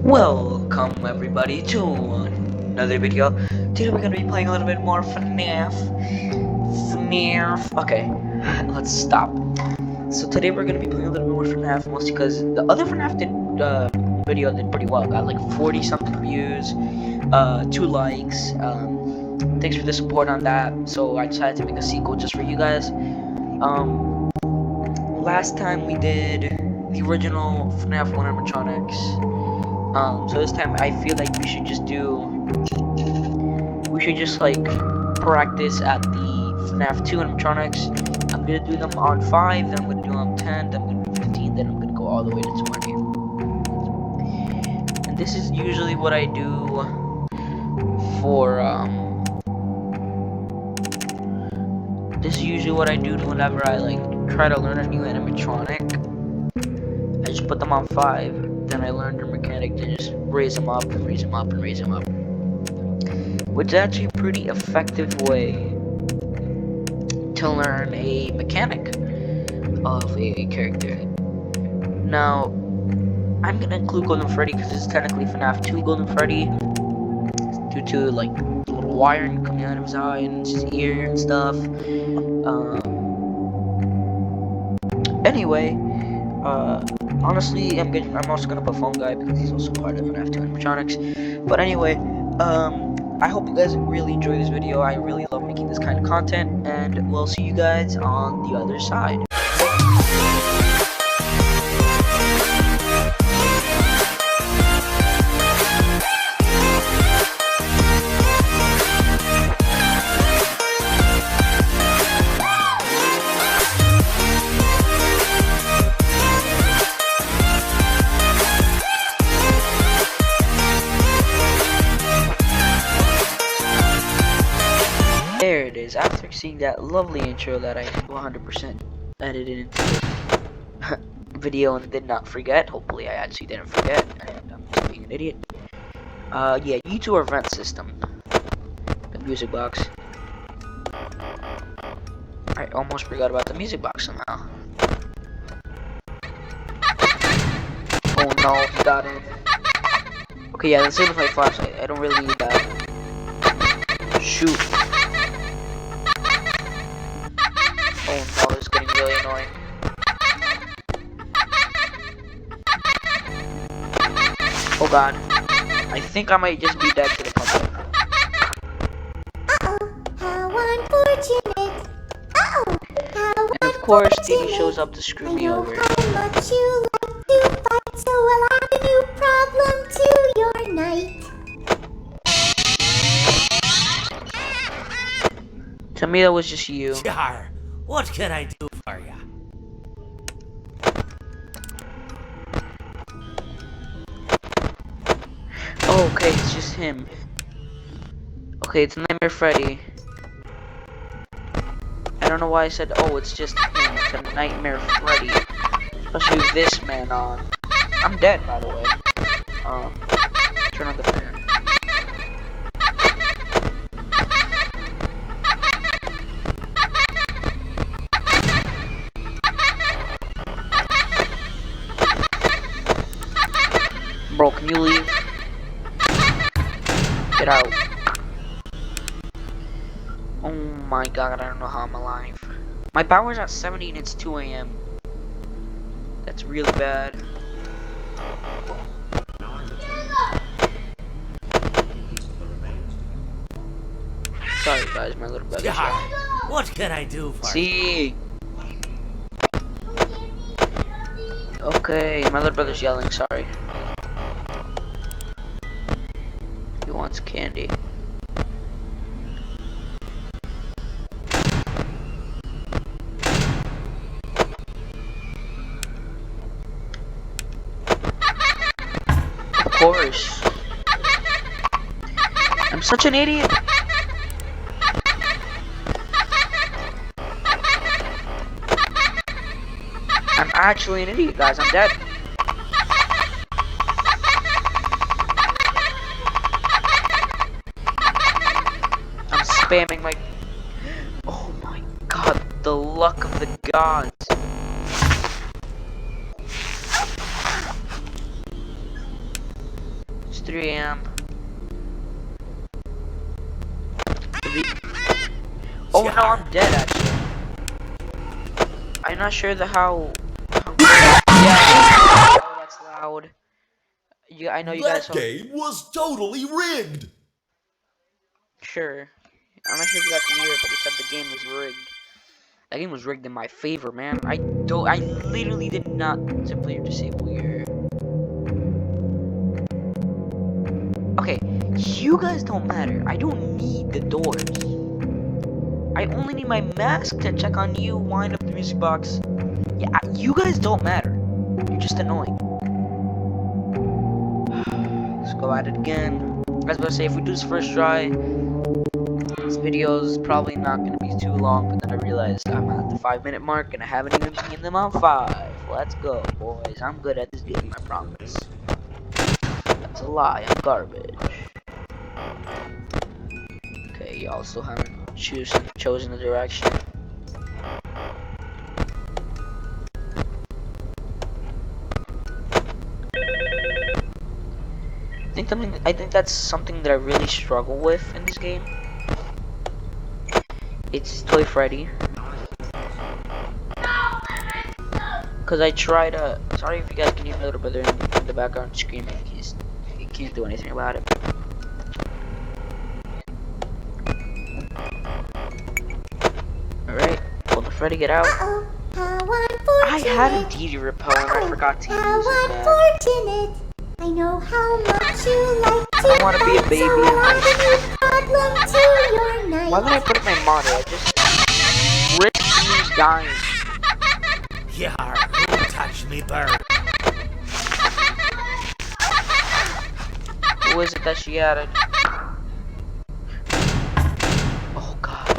Welcome everybody to another video. Today we're gonna be playing a little bit more FNAF. Okay, let's stop. So today we're gonna be playing a little bit more FNAF, mostly because the other FNAF video did pretty well. Got like 40 something views, 2 likes. Thanks for the support on that. So I decided to make a sequel just for you guys. Last time we did the original FNAF 1 animatronics. So this time I feel like we should just like practice at the FNAF 2 animatronics. I'm gonna do them on 5, then I'm gonna do them on 10, then I'm gonna do 15, then I'm gonna go all the way to 20. And this is usually what I do for, whenever I like try to learn a new animatronic. I just put them on 5, then I learn their mechanic to just raise them up and raise them up and raise them up. Which is actually a pretty effective way to learn a mechanic of a character. Now, I'm gonna include Golden Freddy because it's technically FNAF 2 Golden Freddy, due to like the little wiring coming out of his eye and his ear and stuff. Anyway, honestly, I'm also gonna put Phone Guy because he's also part of FNAF 2 animatronics. But anyway, I hope you guys really enjoy this video. I really love making this kind of content, and we'll see you guys on the other side. There it is. After seeing that lovely intro that I 100% edited into the video and did not forget. Hopefully I actually didn't forget, and I'm just being an idiot. Yeah, you two are vent system. The music box. I almost forgot about the music box somehow. Oh no, he got in. Okay, yeah, the same with my flashlight. I don't really need that. Shoot. Oh no, this is getting really annoying. Oh god. I think I might just be dead to the puppet. Uh-oh, how unfortunate. Uh-oh, how And of course, Diddy shows up to screw me over. I know how much you like to fight, so I'll add a new problem to your night. To me, that was just you. Char, what can I do for ya? Oh, okay, it's just him. Okay, it's Nightmare Freddy. I don't know why I said, oh, it's just him. It's a Nightmare Freddy. Especially with this man on. I'm dead, by the way. Turn on the fan. Bro, can you leave? Get out. Oh my god, I don't know how I'm alive. My power's at 70 and it's 2 AM. That's really bad. Sorry guys, my little brother's Char, yelling. what can I do for ya? See? Okay, my little brother's yelling, sorry. He wants candy. Of course. I'm such an idiot. I'm actually an idiot, guys. I'm dead. I'm spamming my... Oh my god, the luck of the gods. 3 a.m. Oh no, I'm dead actually. I'm not sure how yeah, oh, that's loud. Yeah, I know you guys That saw. game was totally rigged! Sure. I'm not sure if you guys can hear it, but he said the game was rigged. That game was rigged in my favor, man. I literally did not simply disable your. Okay, you guys don't matter. I don't need the doors. I only need my mask to check on you, wind up the music box. Yeah, you guys don't matter. You're just annoying. Let's go at it again. I was about to say, if we do this first try, this video is probably not going to be too long, but then I realized I'm at the 5-minute mark and I haven't even beaten them on 5. Let's go, boys. I'm good at this game, I promise. That's a lie, I'm garbage. Okay, y'all still haven't chosen the direction. I think that's something that I really struggle with in this game. It's Toy Freddy. Cause I try to. Sorry if you guys can hear my little brother in the background screaming. He can't do anything about it. All right, pull the Freddy, get out. Uh-oh, how I had a unfortunate. DD repel and I forgot to How use it, man. unfortunate. I know how much you like to I wanna be a fight, baby so and I'll add a new problem to your night. Why did I put in my monitor? I just risked me dying. Yar, who touched me bird? Who is it that she added? Oh god.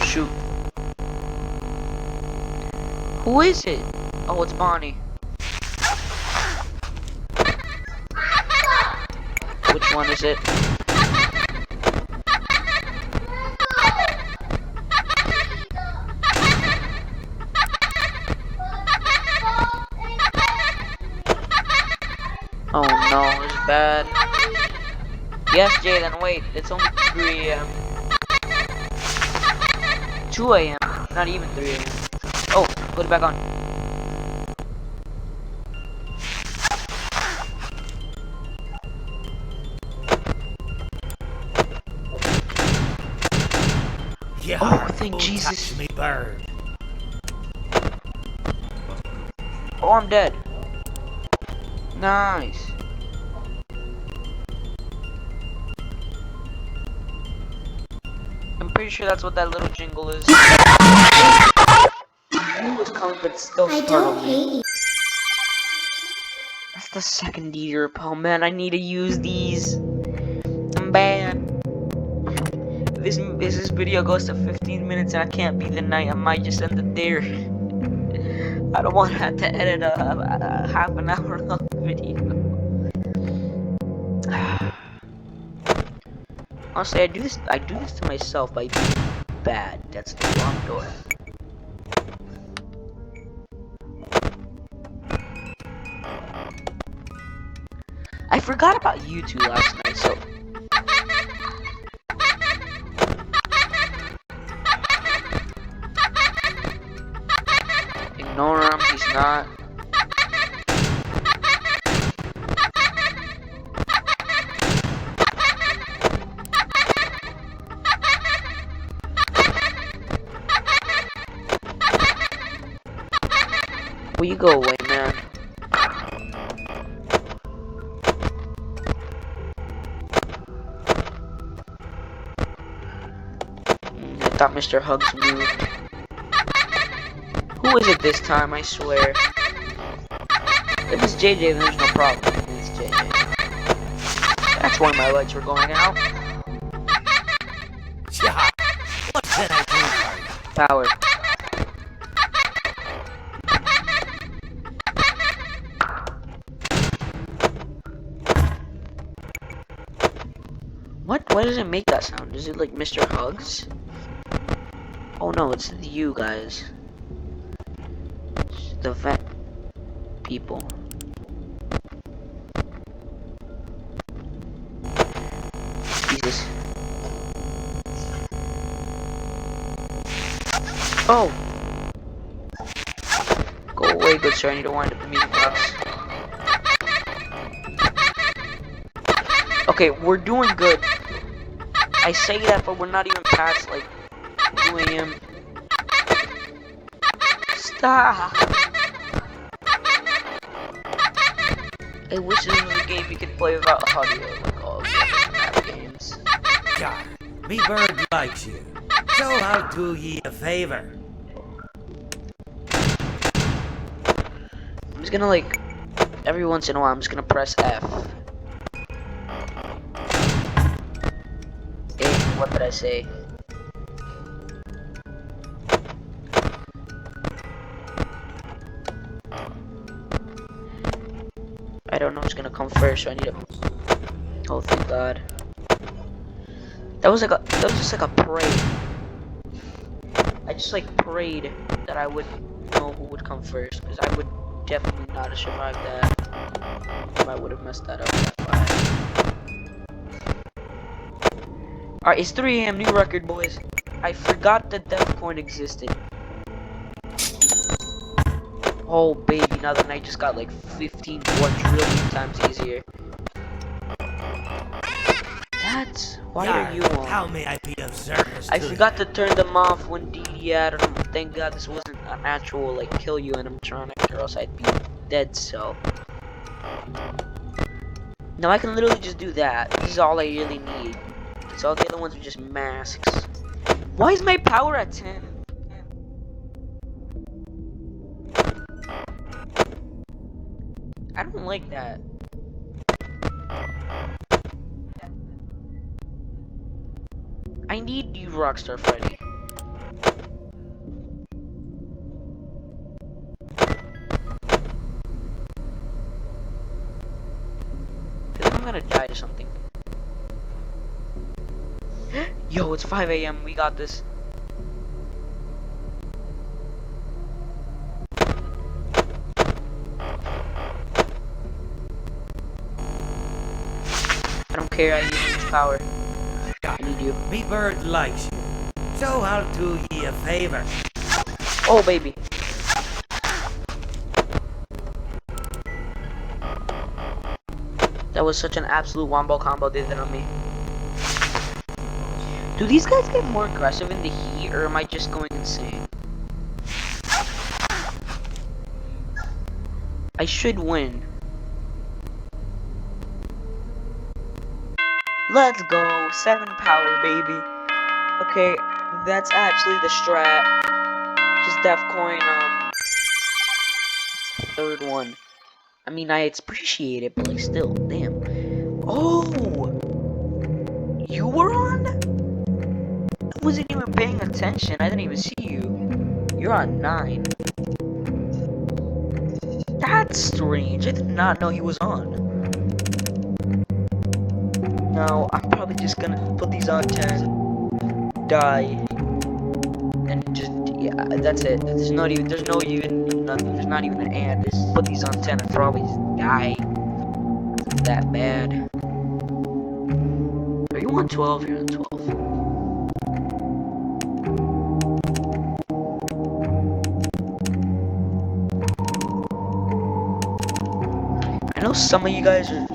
Shoot. Who is it? Oh, it's Bonnie. Which one is it? Oh no, it's bad. Yes, Jayden, wait, it's only 3 a.m. 2 a.m. Not even 3 a.m. Oh, put it back on. Yar, Oh, thank who Jesus. touched me bird? Oh, I'm dead. Nice. I'm pretty sure that's what that little jingle is. I knew it was coming, but it still I startled don't me. hate you. That's the second DD repel, man. I need to use these. I'm bad. If this video goes to 15 minutes and I can't beat the night, I might just end it there. I don't want to have to edit a half an hour long video. Honestly, I do this to myself by being bad. That's the wrong door. I forgot about you two last night, so ignore him. He's not. Will you go away, man? I thought Mr. Hugs moved. Who is it this time? I swear. If it's JJ, then there's no problem. It's JJ. That's why my lights were going out. Yar, what can I do for you? Power. What? Why does it make that sound? Is it like Mr. Hugs? Oh no, it's you guys. It's the vent. people. Jesus. Oh! Go away, good sir. I need to wind up the music box. Okay, we're doing good. I say that, but we're not even past, like, 2 a.m. Stop! I wish this was a game you could play without audio, like all the games. Yar, me bird likes you. So I'll do ye a favor. I'm just gonna, like, every once in a while, I'm just gonna press F. What did I say? I don't know who's gonna come first, so I need to. Oh, thank God. That was just like a parade. I just like prayed that I would know who would come first, because I would definitely not have survived that. I would have messed that up. Alright, it's 3 a.m. new record, boys. I forgot that Death Coin existed. Oh baby, now the night just got like 15 quadrillion times easier. That's why are you on? How may I be of service I to forgot to turn them off when DD added them. Thank God this wasn't an actual like kill you animatronic, or else I'd be dead. So now I can literally just do that. This is all I really need. So all the other ones are just masks. Why is my power at 10? I don't like that. I need you, Rockstar Freddy. I think I'm gonna die to something. Yo, it's 5 a.m. We got this. I don't care. I use much power. I need you. me bird likes you. So I'll do ye a favor. Oh, baby. That was such an absolute wombo combo they did on me. Do these guys get more aggressive in the heat, or am I just going insane? I should win. Let's go. 7 power, baby. Okay, that's actually the strat. Just Def Coin, third one. I mean, I appreciate it, but like, still, damn. Oh! You were on? I wasn't even paying attention. I didn't even see you. You're on 9. That's strange. I did not know he was on. No, I'm probably just gonna put these on 10. Die. And just, yeah, that's it. There's not even nothing. There's not even an and. Just put these on 10 and probably just die. That bad. Are you on 12? You're on 12. I know some of you guys are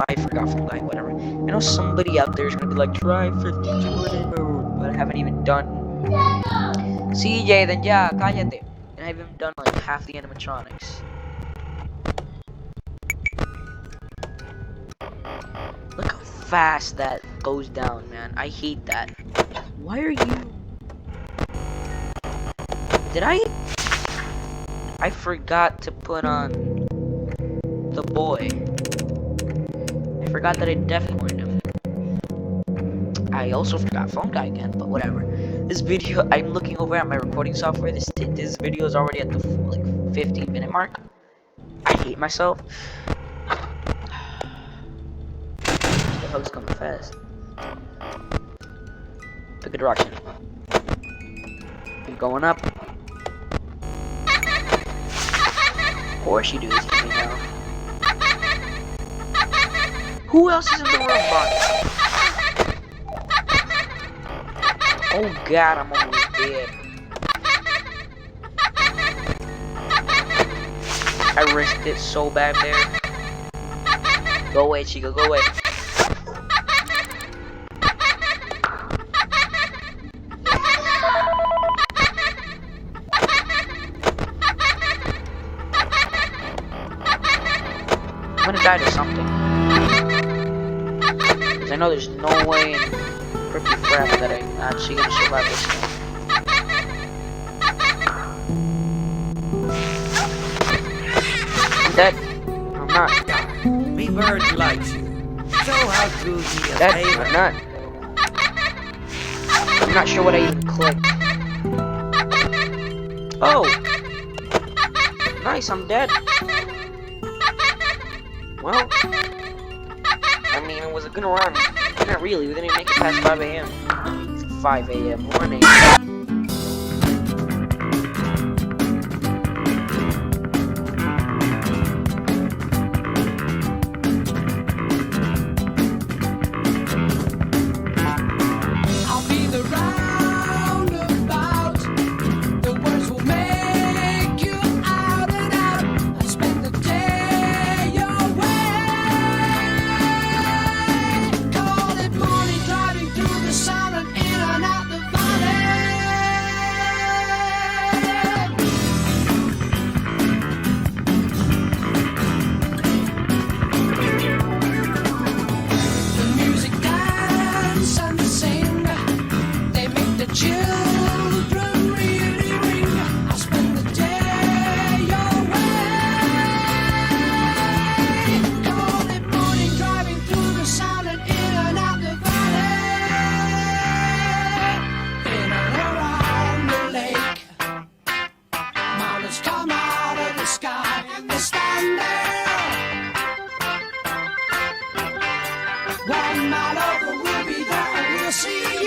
I forgot from guy, whatever. I know somebody out there is gonna be like, try 52 mode, but I haven't even done. CJ, then yeah, cállate. And I haven't done like half the animatronics. Look how fast that goes down, man. I hate that. Why are you? Did I forgot to put on the boy. I forgot that I definitely him. I also forgot phone guy again, but whatever. This video, I'm looking over at my recording software. This video is already at the like 15-minute mark. I hate myself. The hug's coming fast. Pick a direction. Keep going up. Of course you do this to me now. Who else is in the room, Bonnie? Oh god, I'm almost dead. I risked it so bad there. Go away, Chica, go away. I'm gonna die to something. Cause I know there's no way in Crippy Frap that I'm actually gonna survive this game. I'm dead. I'm not. B-Bird likes you. So how do ye a Dead. favor? I'm not. I'm not sure what I even clicked. Oh! Nice, I'm dead. Well, I mean, it was a good run. Not really, we didn't even make it past 5 a.m. 5 a.m. 1 a.m. I'll be the roundabout. The words will make you out and out. I spend the day away. Call it morning, driving through the sun and in and out the valley. The music dance and sing. They make the children really ring. I spend the day away. Call it morning, driving through the sun and in and out the valley. In and around the lake. Mountains come out of the sky and they stand there. 1 mile over, we'll be there and we'll see.